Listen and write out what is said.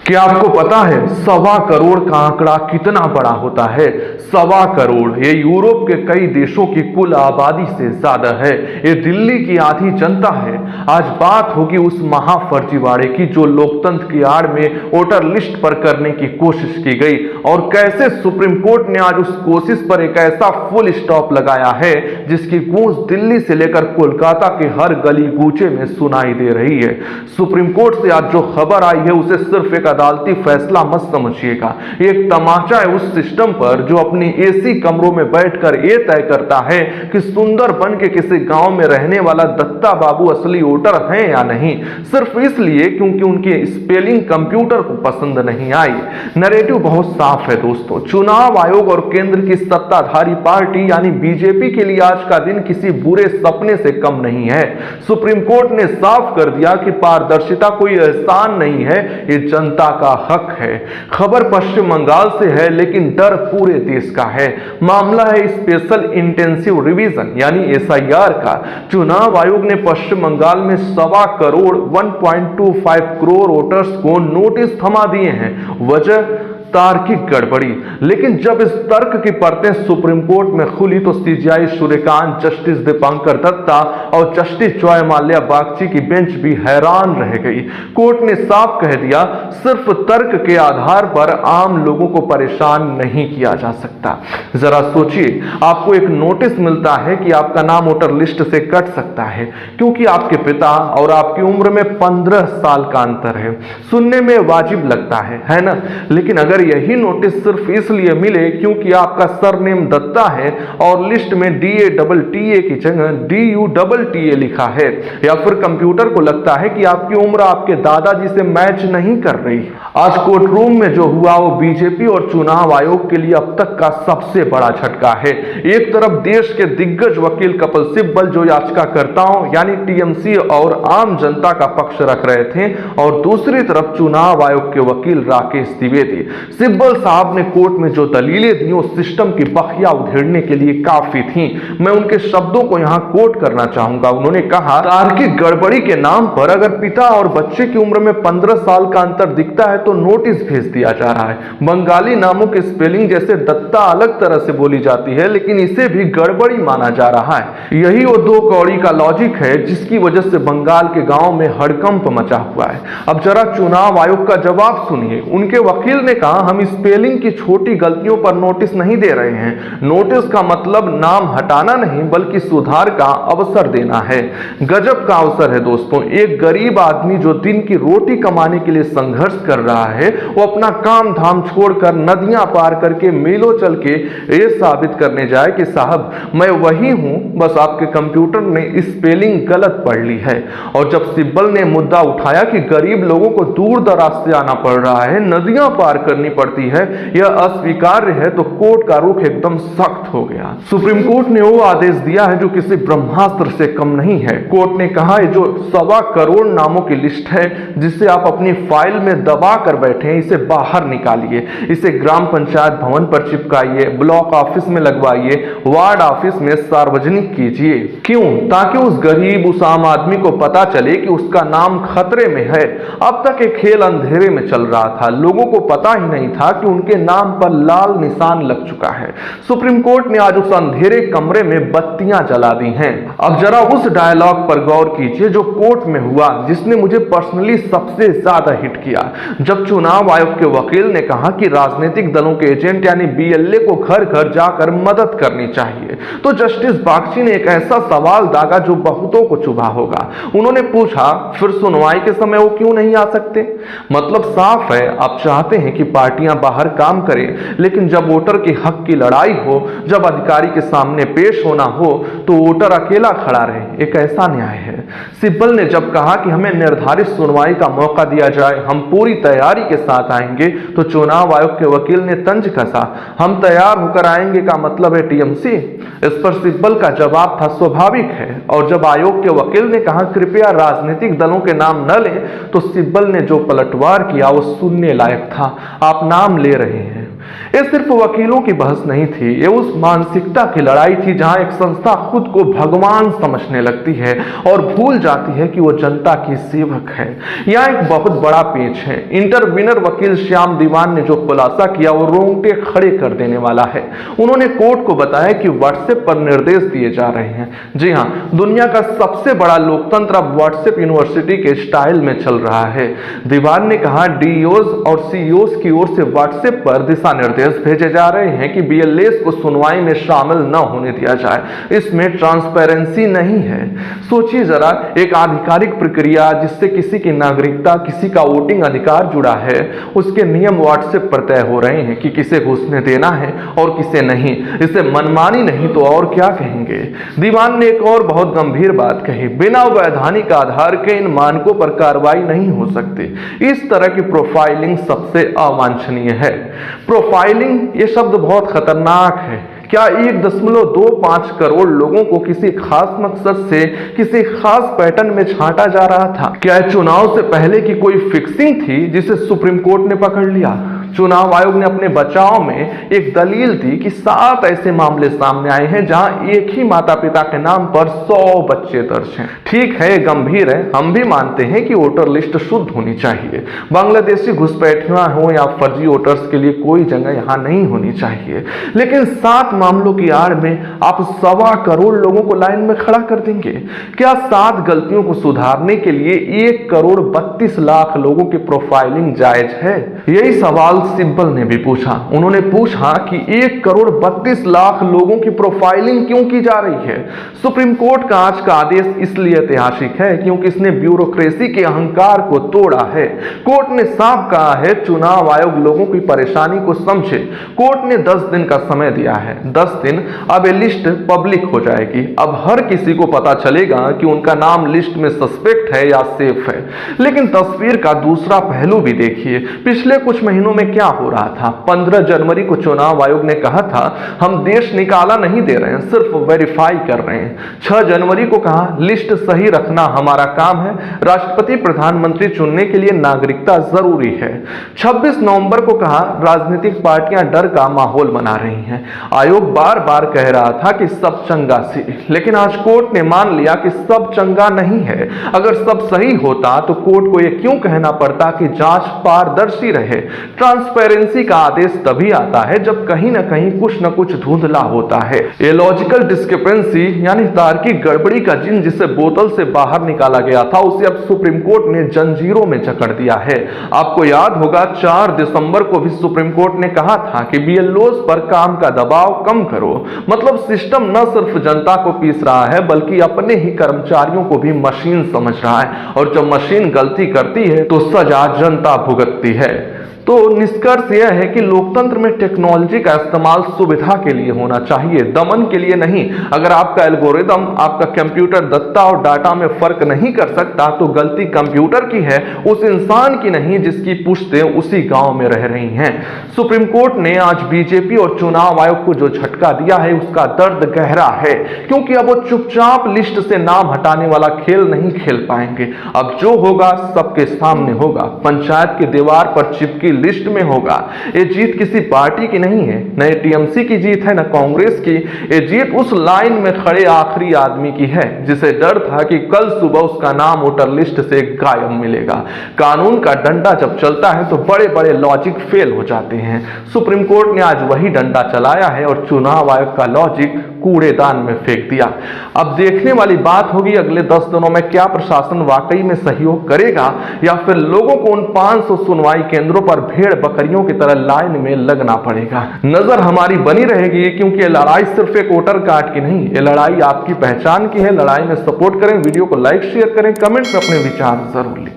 क्या आपको पता है 1.25 करोड़ का आंकड़ा कितना बड़ा होता है? 1.25 करोड़, ये यूरोप के कई देशों की कुल आबादी से ज्यादा है। ये दिल्ली की आधी जनता है। आज बात होगी उस महाफर्जीवाड़े की जो लोकतंत्र की आड़ में वोटर लिस्ट पर करने की कोशिश की गई और कैसे सुप्रीम कोर्ट ने आज उस कोशिश पर एक ऐसा फुल स्टॉप लगाया है जिसकी गूंज दिल्ली से लेकर कोलकाता के हर गली कूचे में सुनाई दे रही है। सुप्रीम कोर्ट से आज जो खबर आई है उसे सिर्फ एक अदालती फैसला मत समझिएगा, एक तमाचा है उस सिस्टम पर जो अपनी एसी कमरों में बैठकर यह तय करता है कि सुंदरबन के किसी गांव में रहने वाला दत्ता बाबू असली वोटर हैं या नहीं, सिर्फ इसलिए क्योंकि उनकी स्पेलिंग कंप्यूटर को पसंद नहीं आई। नैरेटिव बहुत साफ है दोस्तों। चुनाव आयोग और केंद्र की सत्ताधारी पार्टी यानी बीजेपी के लिए आज का दिन किसी बुरे सपने से कम नहीं है। सुप्रीम कोर्ट ने साफ कर दिया कि पारदर्शिता कोई एहसान नहीं है, ये जनता का हक है। खबर पश्चिम बंगाल से है लेकिन डर पूरे देश का है। मामला है स्पेशल इंटेंसिव रिवीजन यानी एसआईआर का। चुनाव आयोग ने पश्चिम बंगाल में 1.25 करोड़ 1.25 करोड़ वोटर्स को नोटिस थमा दिए हैं। वजह तार्किक गड़बड़ी। लेकिन जब इस तर्क की परतें सुप्रीम कोर्ट में खुली तो सीजेआई सूर्यकांत, जस्टिस दीपांकर दत्ता और जस्टिस जॉय माल्या बागची की बेंच भी हैरान रह गई। कोर्ट ने साफ कह दिया, सिर्फ तर्क के आधार पर आम लोगों को परेशान नहीं किया जा सकता। जरा सोचिए, आपको एक नोटिस मिलता है कि आपका नाम वोटर लिस्ट से कट सकता है क्योंकि आपके पिता और आपकी उम्र में 15 साल का अंतर है। सुनने में वाजिब लगता है ना? लेकिन अगर यही नोटिस सिर्फ इसलिए मिले क्योंकि आपका सरनेम दत्ता है और लिस्ट में DATTA की जगह DUTTA लिखा है, या फिर कंप्यूटर को लगता है कि आपकी उम्र आपके दादाजी से मैच नहीं कर रही। आज कोर्ट रूम में जो हुआ वो बीजेपी और चुनाव आयोग के लिए अब तक का सबसे बड़ा झटका है। एक तरफ देश के दिग्गज वकील कपिल सिब्बल जो याचिकाकर्ताओं यानी टीएमसी और आम जनता का पक्ष रख रहे थे, और दूसरी तरफ चुनाव आयोग के वकील राकेश द्विवेदी। सिब्बल साहब ने कोर्ट में जो दलीलें दी वो सिस्टम की बखिया उधेड़ने के लिए काफी थी। मैं उनके शब्दों को यहां कोट करना चाहूंगा। उन्होंने कहा, तार्किक गड़बड़ी के नाम पर अगर पिता और बच्चे की उम्र में 15 साल का अंतर दिखता है तो नोटिस भेज दिया जा रहा है। बंगाली नामों की स्पेलिंग जैसे दत्ता अलग तरह से बोली जाती है लेकिन इसे भी गड़बड़ी माना जा रहा है। यही वो 2 कौड़ी का लॉजिक है जिसकी वजह से बंगाल के गांव में हड़कंप मचा हुआ है। अब जरा चुनाव आयोग का जवाब सुनिए। उनके वकील ने कहा, हम स्पेलिंग की छोटी गलतियों पर नोटिस नहीं दे रहे हैं। नोटिस का मतलब नाम हटाना नहीं बल्कि सुधार का अवसर देना है। गजब का अवसर है दोस्तों। एक गरीब आदमी जो दिन की रोटी कमाने के लिए संघर्ष कर रहा है वो अपना काम धाम छोड़कर नदियां पार करके मीलों चल के ये साबित करने जाए कि साहब मैं वही हूं, बस आपके कंप्यूटर ने स्पेलिंग गलत पढ़ ली है। और जब सिब्बल ने मुद्दा उठाया कि गरीब लोगों को दूर दराज से आना पड़ रहा है, नदियां पार करनी पड़ती है, यह अस्वीकार्य है, तो कोर्ट का रुख एकदम सख्त हो गया। सुप्रीम कोर्ट ने वो आदेश दिया है जो किसी ब्रह्मास्त्र से कम नहीं है। कोर्ट ने कहा है जो 1.25 करोड़ नामों की लिस्ट है जिसे आप अपनी फाइल में दबा कर बैठे हैं, इसे बाहर निकालिए, इसे ग्राम पंचायत भवन पर चिपकाइए, ब्लॉक ऑफिस में लगवाइए, वार्ड ऑफिस में सार्वजनिक कीजिए। क्यों? ताकि उस गरीब, उस आम आदमी को पता चले कि उसका नाम खतरे में है। अब तक एक खेल अंधेरे में चल रहा था, लोगों को पता ही नहीं था कि उनके नाम पर लाल निशान लग चुका है। सुप्रीम कोर्ट ने आज उस अंधेरे कमरे में बत्तियां जला दी हैं। अब जरा उस डायलॉग पर गौर कीजिए जो कोर्ट में हुआ, जिसने मुझे पर्सनली सबसे ज्यादा हिट किया। जब चुनाव आयोग के वकील ने कहा कि राजनीतिक दलों के एजेंट यानी BLA को घर घर जाकर मदद करनी चाहिए, तो जस्टिस बागची ने एक ऐसा सवाल दागा जो बहुतों को चुभा होगा। उन्होंने पूछा, फिर सुनवाई के समय वो क्यों नहीं आ सकते? मतलब साफ है, आप चाहते हैं कि पार्टियां बाहर काम करें, लेकिन जब वोटर के हक की लड़ाई हो, जब अधिकारी के सामने पेश होना हो, तो वोटर अकेला खड़ा रहे। एक ऐसा न्याय है। सिब्बल ने जब कहा कि हमें निर्धारित सुनवाई का मौका दिया जाए, हम पूरी तैयारी के साथ आएंगे, तो चुनाव आयोग के वकील ने तंज कसा, हम तैयार होकर आएंगे का मतलब है टीएमसी? इस पर सिब्बल का जवाब था, स्वाभाविक है। और जब आयोग के वकील ने कहा कृपया राजनीतिक दलों के नाम न लें, तो सिब्बल ने जो पलटवार किया वो सुनने लायक था। आप नाम ले रहे हैं, ये सिर्फ वकीलों की बहस नहीं थी, ये उस मानसिकता की लड़ाई थी जहां एक संस्था खुद को भगवान समझने लगती है और भूल जाती है कि वो जनता की सेवक है। यहाँ एक बहुत बड़ा पेच है। इंटरवीनर वकील श्याम दीवान ने जो खुलासा किया वो रोंगटे खड़े कर देने वाला है। उन्होंने कोर्ट को बताया कि व्हाट्सएप पर निर्देश दिए जा रहे हैं। जी हाँ, दुनिया का सबसे बड़ा लोकतंत्र अब व्हाट्सएप यूनिवर्सिटी के स्टाइल में चल रहा है। दीवान ने कहा डीओज और सीईओज की ओर से व्हाट्सएप पर दिशा निर्देश भेजे जा रहे हैं कि बीएलएस को सुनवाई में शामिल न होने दिया जाए। इसमें ट्रांसपेरेंसी नहीं है। सोचिए जरा, एक आधिकारिक प्रक्रिया जिससे किसी की नागरिकता, किसी का वोटिंग अधिकार जुड़ा है, उसके नियम व्हाट्सएप पर तय हो रहे हैं कि किसे घुसने देना है और किसे नहीं। इसे मनमानी नहीं तो और क्या कहेंगे। दीवान ने एक और बहुत गंभीर बात कही, बिना वैधानिक आधार के इन मानकों पर कार्रवाई नहीं हो सकती। इस तरह की प्रोफाइलिंग सबसे अवांछनीय है। प्रोफाइलिंग ये शब्द बहुत खतरनाक है। क्या 1.25 करोड़ लोगों को किसी खास मकसद से किसी खास पैटर्न में छांटा जा रहा था? क्या चुनाव से पहले की कोई फिक्सिंग थी जिसे सुप्रीम कोर्ट ने पकड़ लिया? चुनाव आयोग ने अपने बचाव में एक दलील दी कि 7 ऐसे मामले सामने आए हैं जहां एक ही माता पिता के नाम पर 100 बच्चे दर्ज हैं। ठीक है, गंभीर है, हम भी मानते हैं कि वोटर लिस्ट शुद्ध होनी चाहिए। बांग्लादेशी घुसपैठियां हो या फर्जी वोटर्स के लिए कोई जगह यहां नहीं होनी चाहिए। लेकिन 7 मामलों की आड़ में आप 1.25 करोड़ लोगों को लाइन में खड़ा कर देंगे? क्या 7 गलतियों को सुधारने के लिए 1 करोड़ 32 लाख लोगों की प्रोफाइलिंग जायज है? यही सवाल सिब्बल ने भी पूछा। उन्होंने पूछा कि 1 करोड़ 32 लाख लोगों की प्रोफाइलिंग क्यों की जा रही है? सुप्रीम कोर्ट का आज का आदेश इसलिए ऐतिहासिक है क्योंकि इसने ब्यूरोक्रेसी के अहंकार को तोड़ा है। कोर्ट ने साफ कहा है चुनाव आयोग लोगों की परेशानी को समझे। कोर्ट ने 10 दिन का समय दिया है। 10 दिन, अब ये लिस्ट पब्लिक हो जाएगी। अब हर किसी को पता चलेगा कि उनका नाम लिस्ट में सस्पेक्ट है या सेफ है। लेकिन तस्वीर का दूसरा पहलू भी देखिए। पिछले कुछ महीनों में क्या हो रहा था? 15 जनवरी को चुनाव आयोग ने कहा था हम देश निकाला नहीं दे रहे हैं, सिर्फ वेरीफाई कर रहे हैं। 6 जनवरी को कहा लिस्ट सही रखना हमारा काम है, राष्ट्रपति प्रधानमंत्री चुनने के लिए नागरिकता जरूरी है। 26 नवंबर को कहा राजनीतिक पार्टियां डर का माहौल बना रही हैं। आयोग बार बार कह रहा था कि सब चंगा सी, लेकिन आज कोर्ट ने मान लिया कि सब चंगा नहीं है। अगर सब सही होता तो कोर्ट को यह क्यों कहना पड़ता कि जांच पारदर्शी रहे? ट्रांसपेरेंसी का आदेश तभी आता है जब कहीं ना कहीं कुछ न कुछ धुंधला होता है। ये लॉजिकल डिस्क्रिपेंसी यानी तार्किक गड़बड़ी का जिन जिसे बोतल से बाहर निकाला गया था उसे अब सुप्रीम कोर्ट ने जंजीरों में जकड़ दिया है। आपको याद होगा 4 दिसंबर को भी सुप्रीम कोर्ट ने कहा था कि बीएलओज पर काम का दबाव कम करो। मतलब सिस्टम न सिर्फ जनता को पीस रहा है बल्कि अपने ही कर्मचारियों को भी मशीन समझ रहा है, और जब मशीन गलती करती है तो सजा जनता भुगतती है। तो निष्कर्ष यह है कि लोकतंत्र में टेक्नोलॉजी का इस्तेमाल सुविधा के लिए होना चाहिए, दमन के लिए नहीं। अगर आपका एल्गोरिदम, आपका कंप्यूटर दत्ता और डाटा में फर्क नहीं कर सकता तो गलती कंप्यूटर की है, उस इंसान की नहीं जिसकी पुश्तें उसी गांव में रह रही हैं। सुप्रीम कोर्ट ने आज बीजेपी और चुनाव आयोग को जो झटका दिया है उसका दर्द गहरा है, क्योंकि अब वो चुपचाप लिस्ट से नाम हटाने वाला खेल नहीं खेल पाएंगे। अब जो होगा सबके सामने होगा, पंचायत की दीवार पर चिपकी लिस्ट में होगा। ये जीत किसी पार्टी की नहीं है, न टीएमसी की जीत है न कांग्रेस की। ये जीत उस लाइन में खड़े आखिरी आदमी की है जिसे डर था कि कल सुबह उसका नाम वोटर लिस्ट से गायब मिलेगा। कानून का डंडा जब चलता है तो बड़े बड़े लॉजिक फेल हो जाते हैं। सुप्रीम कोर्ट ने आज वही डंडा चलाया है और चुनाव आयोग का लॉजिक कूड़ेदान में फेंक दिया। अब देखने वाली बात होगी अगले 10 दिनों में क्या प्रशासन वाकई में सहयोग करेगा या फिर लोगों को उन 500 सुनवाई केंद्रों पर भेड़ बकरियों की तरह लाइन में लगना पड़ेगा। नजर हमारी बनी रहेगी, क्योंकि ये लड़ाई सिर्फ एक वोटर कार्ड की नहीं, ये लड़ाई आपकी पहचान की है। लड़ाई में सपोर्ट करें, वीडियो को लाइक शेयर करें, कमेंट में अपने विचार जरूर लिखें।